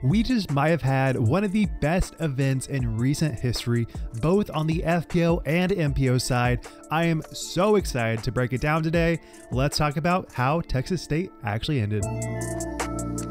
We just might have had one of the best events in recent history, both on the FPO and MPO side. I am so excited to break it down today. Let's talk about how Texas State actually ended.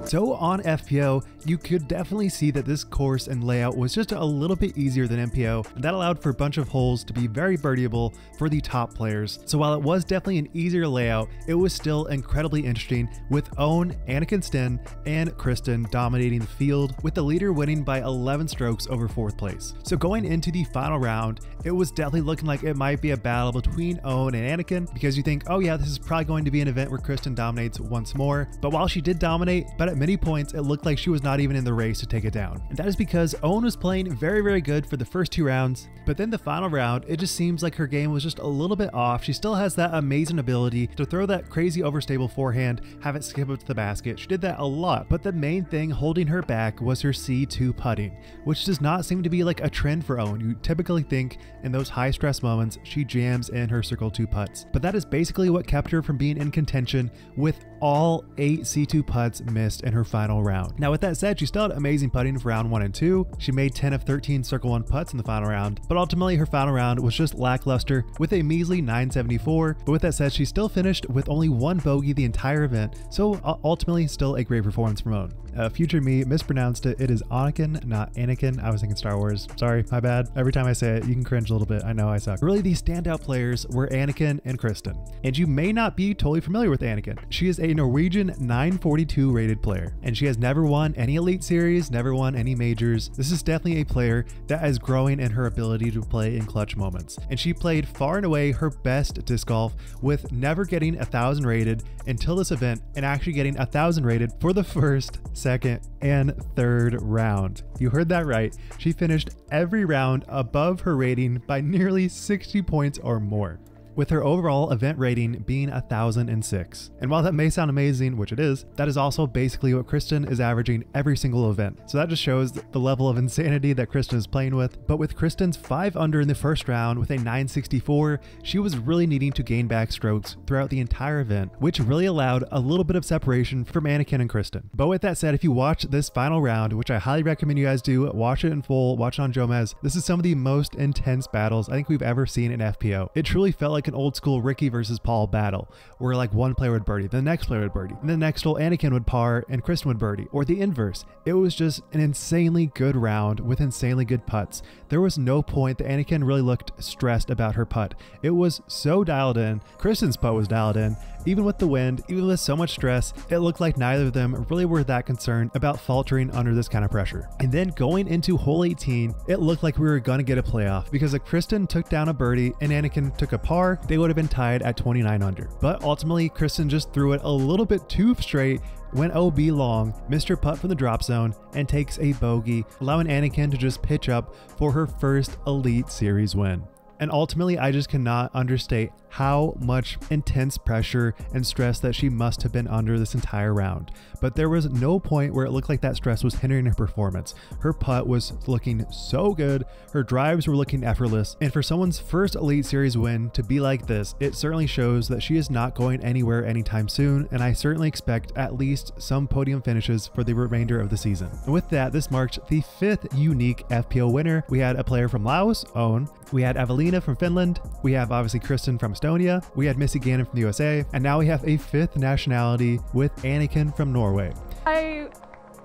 So on FPO, you could definitely see that this course and layout was just a little bit easier than MPO, and that allowed for a bunch of holes to be very birdieable for the top players. So while it was definitely an easier layout, it was still incredibly interesting, with Ohn, Anniken, Steen, and Kristin dominating the field, with the leader winning by 11 strokes over 4th place. So going into the final round, it was definitely looking like it might be a battle between Ohn and Anniken, because you think, oh yeah, this is probably going to be an event where Kristin dominates once more. But while she did dominate, but at many points it looked like she was not even in the race to take it down. And that is because Ohn was playing very, very good for the first 2 rounds, but then the final round, it just seems like her game was just a little bit off. She still has that amazing ability to throw that crazy overstable forehand, have it skip up to the basket. She did that a lot, but the main thing holding her back was her C2 putting, which does not seem to be like a trend for Ohn. You typically think in those high stress moments, she jams in her circle 2 putts, but that is basically what kept her from being in contention, with all 8 C2 putts missed in her final round. Now with that said, she still had amazing putting for round 1 and 2. She made 10 of 13 circle 1 putts in the final round, but ultimately her final round was just lackluster with a measly 974. But with that said, she still finished with only 1 bogey the entire event, so ultimately still a great performance from Ohn. Future me mispronounced it. It is Anniken, not Anniken. I was thinking Star Wars. Sorry, my bad. Every time I say it, you can cringe a little bit. I know I suck. Really, the standout players were Anniken and Kristin. And you may not be totally familiar with Anniken. She is a Norwegian 942 rated player, and she has never won any Elite Series, never won any majors. This is definitely a player that is growing in her ability to play in clutch moments. And she played far and away her best disc golf, with never getting 1,000 rated until this event, and actually getting 1,000 rated for the first, second, and third round. You heard that right. She finished every round above her rating by nearly 60 points or more, with her overall event rating being 1,006. And while that may sound amazing, which it is, that is also basically what Kristin is averaging every single event. So that just shows the level of insanity that Kristin is playing with. But with Kristin's 5 under in the first round with a 964, she was really needing to gain back strokes throughout the entire event, which really allowed a little bit of separation from Anniken and Kristin. But with that said, if you watch this final round, which I highly recommend you guys do, watch it in full, watch it on Jomez, this is some of the most intense battles I think we've ever seen in FPO. It truly felt like an old school Ricky versus Paul battle, where like one player would birdie, the next player would birdie, and the next hole Anniken would par and Kristin would birdie, or the inverse. It was just an insanely good round with insanely good putts. There was no point that Anniken really looked stressed about her putt. It was so dialed in. Kristin's putt was dialed in. Even with the wind, even with so much stress, it looked like neither of them really were that concerned about faltering under this kind of pressure. And then going into hole 18, it looked like we were going to get a playoff, because if Kristin took down a birdie and Anniken took a par, they would have been tied at 29 under. But ultimately, Kristin just threw it a little bit too straight, went OB long, missed her putt from the drop zone, and takes a bogey, allowing Anniken to just pitch up for her first Elite Series win. And ultimately, I just cannot understate how much intense pressure and stress that she must have been under this entire round. But there was no point where it looked like that stress was hindering her performance. Her putt was looking so good, her drives were looking effortless, and for someone's first Elite Series win to be like this, it certainly shows that she is not going anywhere anytime soon, and I certainly expect at least some podium finishes for the remainder of the season. And with that, this marked the 5th unique FPO winner. We had a player from Laos, Ohn, we had Evelina from Finland, we have obviously Kristin from Estonia, we had Missy Gannon from the USA, and now we have a 5th nationality with Anniken from Norway. I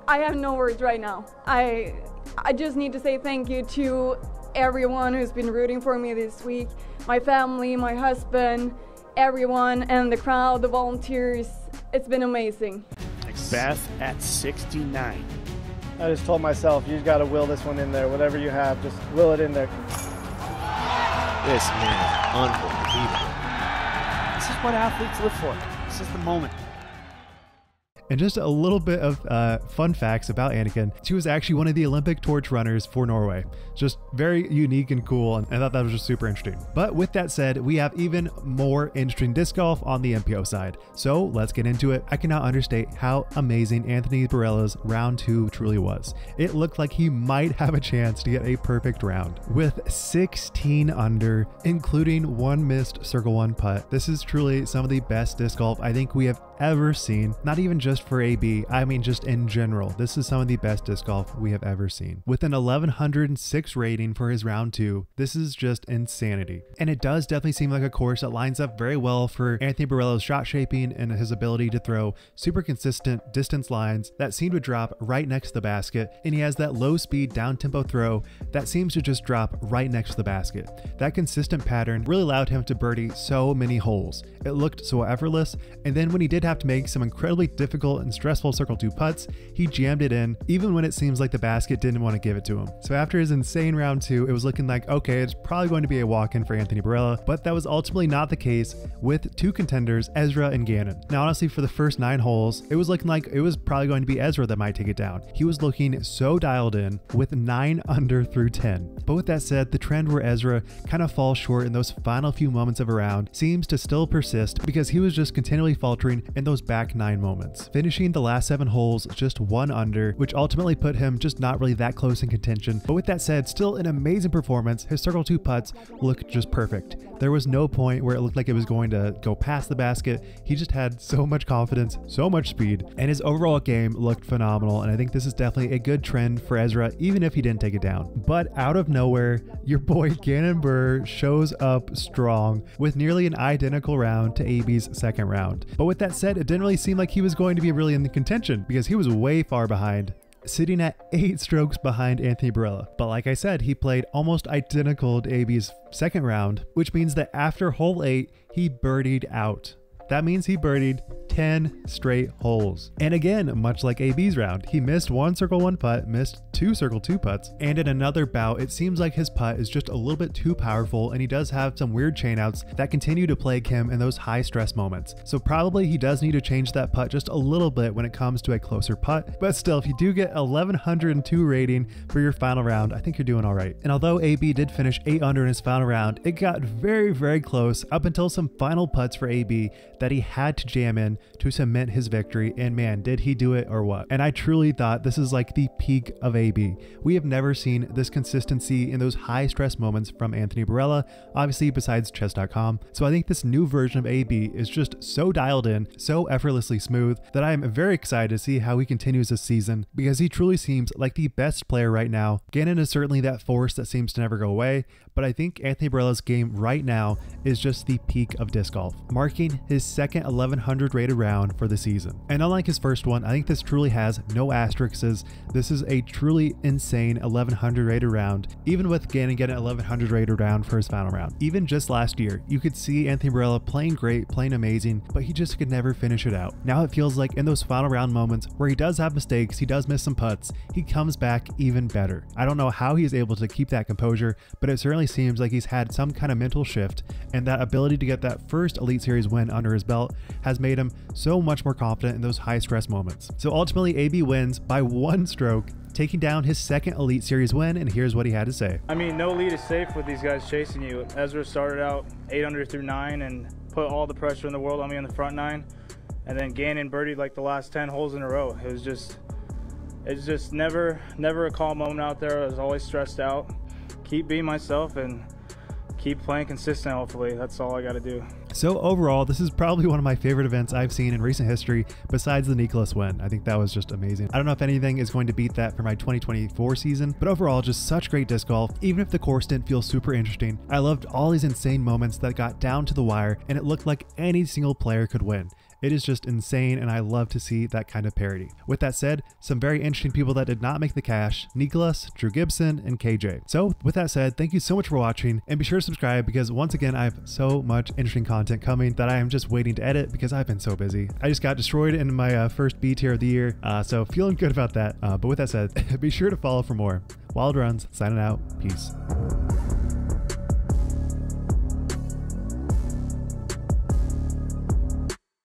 have no words right now. I just need to say thank you to everyone who's been rooting for me this week. My family, my husband, everyone, and the crowd, the volunteers. It's been amazing. Beth at 69. I just told myself, you got to will this one in there. Whatever you have, just will it in there. This man is unbelievable. This is what athletes live for. This is the moment. And just a little bit of fun facts about Anniken. She was actually one of the Olympic torch runners for Norway. Just very unique and cool, and I thought that was just super interesting. But with that said, we have even more interesting disc golf on the MPO side. So let's get into it. I cannot understate how amazing Anthony Barela's round 2 truly was. It looked like he might have a chance to get a perfect round. With 16 under, including 1 missed circle 1 putt, this is truly some of the best disc golf I think we have ever seen. Not even just just for AB, I mean just in general, this is some of the best disc golf we have ever seen. With an 1106 rating for his round 2, this is just insanity. And it does definitely seem like a course that lines up very well for Anthony Barela's shot shaping and his ability to throw super consistent distance lines that seem to drop right next to the basket, and he has that low speed down tempo throw that seems to just drop right next to the basket. That consistent pattern really allowed him to birdie so many holes. It looked so effortless, and then when he did have to make some incredibly difficult and stressful circle 2 putts, he jammed it in even when it seems like the basket didn't want to give it to him. So after his insane round 2, it was looking like, okay, it's probably going to be a walk-in for Anthony Barela, but that was ultimately not the case with 2 contenders, Ezra and Gannon. Now honestly, for the first 9 holes, it was looking like it was probably going to be Ezra that might take it down. He was looking so dialed in with 9 under through 10. But with that said, the trend where Ezra kind of falls short in those final few moments of a round seems to still persist because he was just continually faltering in those back 9 moments, finishing the last 7 holes just 1 under, which ultimately put him just not really that close in contention. But with that said, still an amazing performance. His circle 2 putts looked just perfect. There was no point where it looked like it was going to go past the basket. He just had so much confidence, so much speed, and his overall game looked phenomenal. And I think this is definitely a good trend for Ezra, even if he didn't take it down. But out of nowhere, your boy Gannon Buhr shows up strong with nearly an identical round to AB's second round. But with that said, it didn't really seem like he was going to be really in the contention because he was way far behind, sitting at 8 strokes behind Anthony Barela. But like I said, he played almost identical to AB's second round, which means that after hole 8, he birdied out. That means he birdied 10 straight holes. And again, much like AB's round, he missed 1 circle 1 putt, missed 2 circle 2 putts, and in another bout, it seems like his putt is just a little bit too powerful, and he does have some weird chain outs that continue to plague him in those high stress moments. So probably he does need to change that putt just a little bit when it comes to a closer putt. But still, if you do get 1102 rating for your final round, I think you're doing all right. And although AB did finish 8 under in his final round, it got very, very close up until some final putts for AB that he had to jam in to cement his victory, and man, did he do it or what. And I truly thought this is like the peak of AB. We have never seen this consistency in those high stress moments from Anthony Barela, obviously besides chess.com. So I think this new version of AB is just so dialed in, so effortlessly smooth, that I am very excited to see how he continues this season, because he truly seems like the best player right now. Gannon is certainly that force that seems to never go away, but I think Anthony Barela's game right now is just the peak of disc golf, marking his second 1100 rated round for the season. And unlike his first one, I think this truly has no asterisks. This is a truly insane 1100 rated round, even with Gannon getting an 1100 rated round for his final round. Even just last year, you could see Anthony Barela playing great, playing amazing, but he just could never finish it out. Now it feels like in those final round moments where he does have mistakes, he does miss some putts, he comes back even better. I don't know how he's able to keep that composure, but it certainly seems like he's had some kind of mental shift, and that ability to get that first Elite Series win under his belt has made him so much more confident in those high stress moments. So ultimately, AB wins by 1 stroke, taking down his second Elite Series win, and here's what he had to say. I mean, no lead is safe with these guys chasing you. Ezra started out 8 under through 9 and put all the pressure in the world on me on the front 9, and then Gannon birdied like the last 10 holes in a row. It's just never a calm moment out there. I was always stressed out. Keep being myself and keep playing consistent, hopefully. That's all I got to do. So overall, this is probably one of my favorite events I've seen in recent history besides the Nicholas win. I think that was just amazing. I don't know if anything is going to beat that for my 2024 season, but overall, just such great disc golf. Even if the course didn't feel super interesting, I loved all these insane moments that got down to the wire, and it looked like any single player could win. It is just insane, and I love to see that kind of parity. With that said, some very interesting people that did not make the cash: Nicholas, Drew Gibson, and KJ. So with that said, thank you so much for watching, and be sure to subscribe because once again, I have so much interesting content coming that I am just waiting to edit because I've been so busy. I just got destroyed in my first B tier of the year, so feeling good about that. But with that said, be sure to follow for more. Wild Runs, signing out. Peace.